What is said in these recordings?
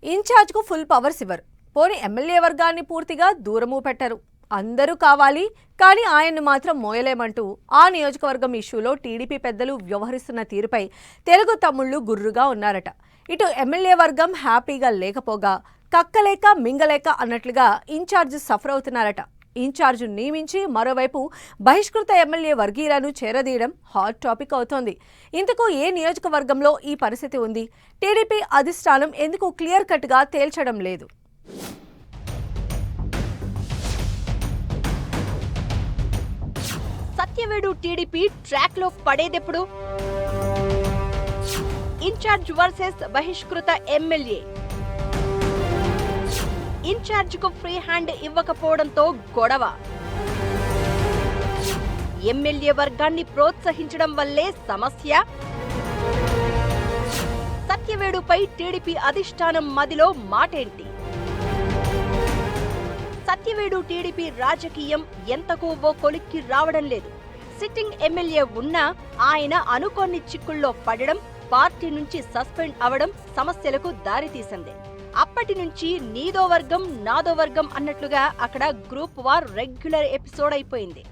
ఇన్ఛార్జ్కు full powers ఇవ్వరు. పోనీ MLA వర్గాన్ని పూర్తిగా దూరము పెట్టరు. అందరూ కావాలి, కానీ ఆయన్ను మాత్రం మోయలేమంటూ ఆ నియోజకవర్గం ఇష్యూలో టీడీపీ పెద్దలు వ్యవహరిస్తున్న తీరుపై తెలుగు తమ్ముళ్లు గుర్రుగా ఉన్నారట. ఇటు ఎమ్మెల్యే వర్గం హ్యాపీగా లేకపోగా కక్కలేక మింగలేక అన్నట్లుగా ఇన్ఛార్జ్ సఫర్ అవుతున్నారట. ఇన్ఛార్జ్ నియమించి మరోవైపు బహిష్కృత ఎమ్మెల్యే వర్గీయులను చేరదీయడం హాట్ టాపిక్ అవుతోంది. ఇంతకు ఏ నియోజకవర్గంలో ఈ పరిస్థితి ఉంది? టీడీపీ అధిష్టానం ఎందుకు క్లియర్ కట్గా తేల్చడం లేదు? సత్యవేడు టీడీపీ ట్రాక్ లో పడేదెప్పుడు? ఇన్ఛార్జ్ వర్సెస్ బహిష్కృత ఎమ్మెల్యే. ఇన్ఛార్జ్ కు ఫ్రీ హ్యాండ్ ఇవ్వకపోవడంతో గొడవ. ఎమ్మెల్యే వర్గాన్ని ప్రోత్సహించడం వల్లే సమస్య. సత్యవేడుపై టీడీపీ అధిష్టానం మదిలో మాటేంటి? సత్యవేడు టీడీపీ రాజకీయం ఎంతకు ఓ కొలిక్కి రావడం లేదు. సిట్టింగ్ ఎమ్మెల్యే ఉన్నా ఆయన అనుకోని చిక్కుల్లో పడడం, పార్టీ నుంచి సస్పెండ్ అవడం సమస్యలకు దారితీసింది. అప్పటి నుంచి నీదో వర్గం నాదో వర్గం అన్నట్లుగా అక్కడ గ్రూప్ వార్ రెగ్యులర్ ఎపిసోడ్ అయిపోయింది.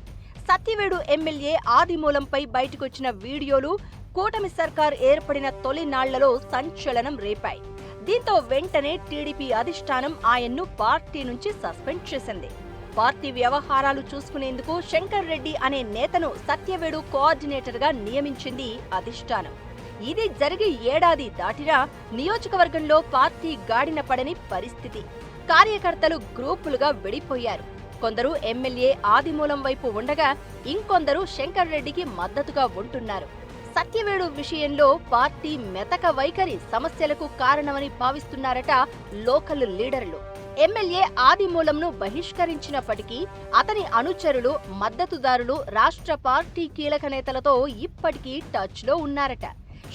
సత్యవేడు ఎమ్మెల్యే ఆదిమూలంపై బయటకొచ్చిన వీడియోలు కూటమి సర్కార్ ఏర్పడిన తొలి నాళ్లలో సంచలనం రేపాయి. దీంతో వెంటనే టీడీపీ అధిష్టానం ఆయన్ను పార్టీ నుంచి సస్పెండ్ చేసింది. పార్టీ వ్యవహారాలు చూసుకునేందుకు శంకర్ రెడ్డి అనే నేతను సత్యవేడు కోఆర్డినేటర్ గా నియమించింది అధిష్టానం. ఇది జరిగి ఏడాది దాటినా నియోజకవర్గంలో పార్టీ గాడిన పడని పరిస్థితి. కార్యకర్తలు గ్రూపులుగా విడిపోయారు. కొందరు ఎమ్మెల్యే ఆదిమూలం వైపు ఉండగా ఇంకొందరు శంకర్ రెడ్డికి మద్దతుగా ఉంటున్నారు. సత్యవేడు విషయంలో పార్టీ మెతక వైఖరి సమస్యలకు కారణమని భావిస్తున్నారట లోకల్ లీడర్లు. ఎమ్మెల్యే ఆదిమూలంను బహిష్కరించినప్పటికీ అతని అనుచరులు, మద్దతుదారులు రాష్ట్ర పార్టీ కీలక నేతలతో ఇప్పటికీ టచ్ లో ఉన్నారట.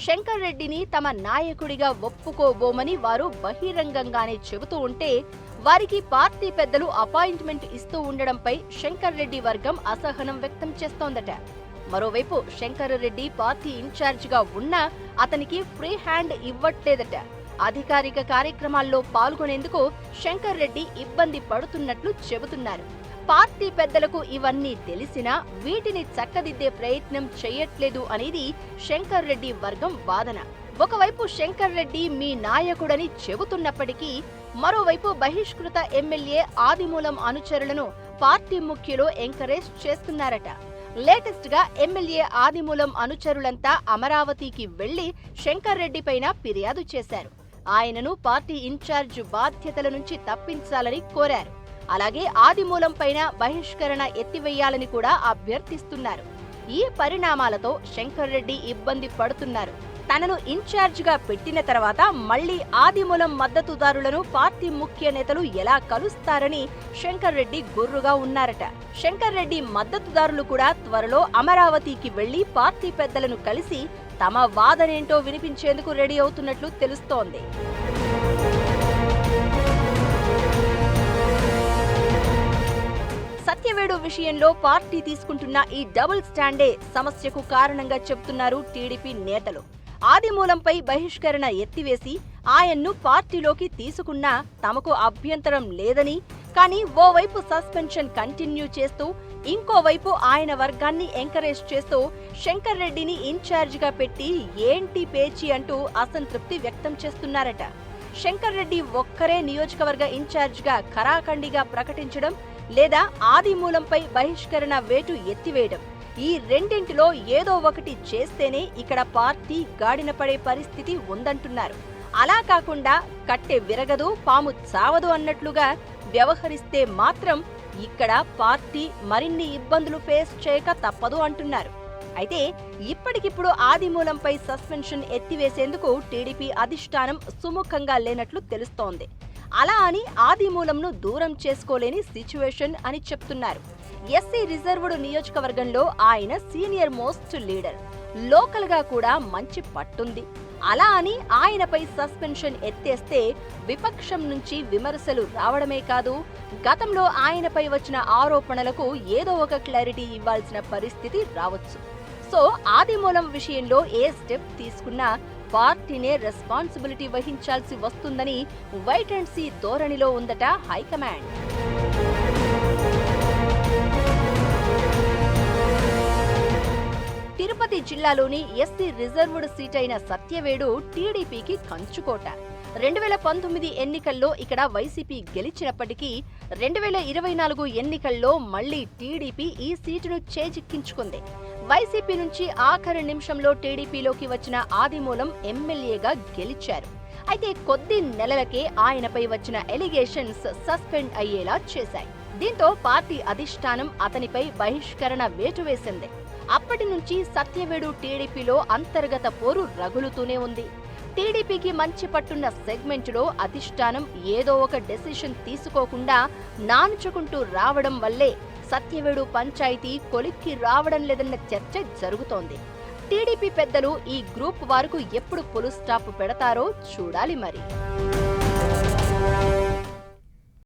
శంకర్ రెడ్డిని తమ నాయకుడిగా ఒప్పుకోబోమని వారు బహిరంగంగానే చెబుతూ ఉంటే వారికి పార్టీ పెద్దలు అపాయింట్మెంట్ ఇస్తూ ఉండడంపై శంకర్ రెడ్డి వర్గం అసహనం వ్యక్తం చేస్తోందట. మరోవైపు శంకర్ రెడ్డి పార్టీ ఇన్ఛార్జిగా ఉన్నా అతనికి ఫ్రీ హ్యాండ్ ఇవ్వట్లేదట. అధికారిక కార్యక్రమాల్లో పాల్గొనేందుకు శంకర్ రెడ్డి ఇబ్బంది పడుతున్నట్లు చెబుతున్నారు. పార్టీ పెద్దలకు ఇవన్నీ తెలిసినా వీటిని చక్కదిద్దే ప్రయత్నం చేయట్లేదు అనేది శంకర్ రెడ్డి వర్గం వాదన. ఒకవైపు శంకర్ రెడ్డి మీ నాయకుడని చెబుతున్నప్పటికీ మరోవైపు బహిష్కృత ఎమ్మెల్యే ఆదిమూలం అనుచరులను పార్టీ ముఖ్యులు ఎంకరేజ్ చేస్తున్నారట. లేటెస్ట్ గా ఎమ్మెల్యే ఆదిమూలం అనుచరులంతా అమరావతికి వెళ్లి శంకర్ రెడ్డి పైన ఫిర్యాదు చేశారు. ఆయనను పార్టీ ఇన్ఛార్జ్ బాధ్యతల నుంచి తప్పించాలని కోరారు. అలాగే ఆదిమూలం పైన బహిష్కరణ ఎత్తివేయాలని కూడా అభ్యర్థిస్తున్నారు. ఈ పరిణామాలతో శంకర్ రెడ్డి ఇబ్బంది పడుతున్నారు. తనను ఇన్ఛార్జ్ గా పెట్టిన తర్వాత మళ్లీ ఆదిమూలం మద్దతుదారులను పార్టీ ముఖ్య నేతలు ఎలా కలుస్తారని శంకర్ రెడ్డి గుర్రుగా ఉన్నారట. శంకర్ రెడ్డి మద్దతుదారులు కూడా త్వరలో అమరావతికి వెళ్లి పార్టీ పెద్దలను కలిసి తమ వాదనేంటో వినిపించేందుకు రెడీ అవుతున్నట్లు తెలుస్తోంది. సత్యవేడు విషయంలో పార్టీ తీసుకుంటున్న ఈ డబుల్ స్టాండే సమస్యకు కారణంగా చెబుతున్నారు టీడీపీ నేతలు. ఆదిమూలంపై బహిష్కరణ ఎత్తివేసి ఆయన్ను పార్టీలోకి తీసుకున్నా తమకు అభ్యంతరం లేదని, కానీ ఓవైపు సస్పెన్షన్ కంటిన్యూ చేస్తూ ఇంకోవైపు ఆయన వర్గాన్ని ఎంకరేజ్ చేస్తూ శంకర్ రెడ్డిని ఇన్ఛార్జిగా పెట్టి ఏంటి పేచి అంటూ అసంతృప్తి వ్యక్తం చేస్తున్నారట. శంకర్ రెడ్డి ఒక్కరే నియోజకవర్గ ఇన్ఛార్జిగా ఖరాఖండిగా ప్రకటించడం లేదా ఆదిమూలంపై బహిష్కరణ వేటు ఎత్తివేయడం, ఈ రెండింటిలో ఏదో ఒకటి చేస్తేనే ఇక్కడ పార్టీ గాడిన పడే పరిస్థితి ఉందంటున్నారు. అలా కాకుండా కట్టె విరగదు పాము చావదు అన్నట్లుగా వ్యవహరిస్తే మాత్రం ఇక్కడ పార్టీ మరిన్ని ఇబ్బందులు ఫేస్ చేయక తప్పదు అంటున్నారు. అయితే ఇప్పటికిప్పుడు ఆదిమూలంపై సస్పెన్షన్ ఎత్తివేసేందుకు టీడీపీ అధిష్టానం సుముఖంగా లేనట్లు తెలుస్తోంది. అలా అని ఆదిమూలంను దూరం చేసుకోలేని సిచ్యువేషన్ అని చెప్తున్నారు. ఎస్సీ రిజర్వ్డ్ నియోజకవర్గంలో ఆయన సీనియర్ మోస్ట్ లీడర్, లోకల్ గా కూడా మంచి పట్టుంది. అలా అని ఆయనపై సస్పెన్షన్ ఎత్తేస్తే విపక్షం నుంచి విమర్శలు రావడమే కాదు, గతంలో ఆయనపై వచ్చిన ఆరోపణలకు ఏదో ఒక క్లారిటీ ఇవ్వాల్సిన పరిస్థితి రావచ్చు. సో ఆదిమూలం విషయంలో ఏ స్టెప్ తీసుకున్నా పార్టీనే రెస్పాన్సిబిలిటీ వహించాల్సి వస్తుందని వైట్ అండ్ సీ ధోరణిలో ఉందట హైకమాండ్. తిరుపతి జిల్లాలోని ఎస్సీ రిజర్వ్డ్ సీట్ అయిన సత్యవేడు టీడీపీకి కంచుకోట. 2019 ఎన్నికల్లో ఇక్కడ వైసీపీ గెలిచినప్పటికీ 2024 ఎన్నికల్లో మళ్లీ టీడీపీ ఈ సీటును చేజిక్కించుకుంది. వైసీపీ నుంచి ఆఖరి నిమిషంలో టీడీపీలోకి వచ్చిన ఆదిమూలం ఎమ్మెల్యేగా గెలిచారు. అయితే కొద్ది నెలలకే ఆయనపై వచ్చిన ఎలిగేషన్స్ సస్పెండ్ అయ్యేలా చేశాయి. దీంతో పార్టీ అధిష్టానం అతనిపై బహిష్కరణ వేటు వేసింది. అప్పటి నుంచి సత్యవేడు టీడీపీలో అంతర్గత పోరు రగులుతూనే ఉంది. టీడీపీకి మంచి పట్టున్న సెగ్మెంటులో అధిష్టానం ఏదో ఒక డెసిషన్ తీసుకోకుండా నానుచుకుంటూ రావడం వల్లే సత్యవేడు పంచాయతీ కొలిక్కి రావడం లేదన్న చర్చ జరుగుతోంది. టీడీపీ పెద్దలు ఈ గ్రూప్ వారికి ఎప్పుడు ఫుల్ స్టాప్ పెడతారో చూడాలి మరి.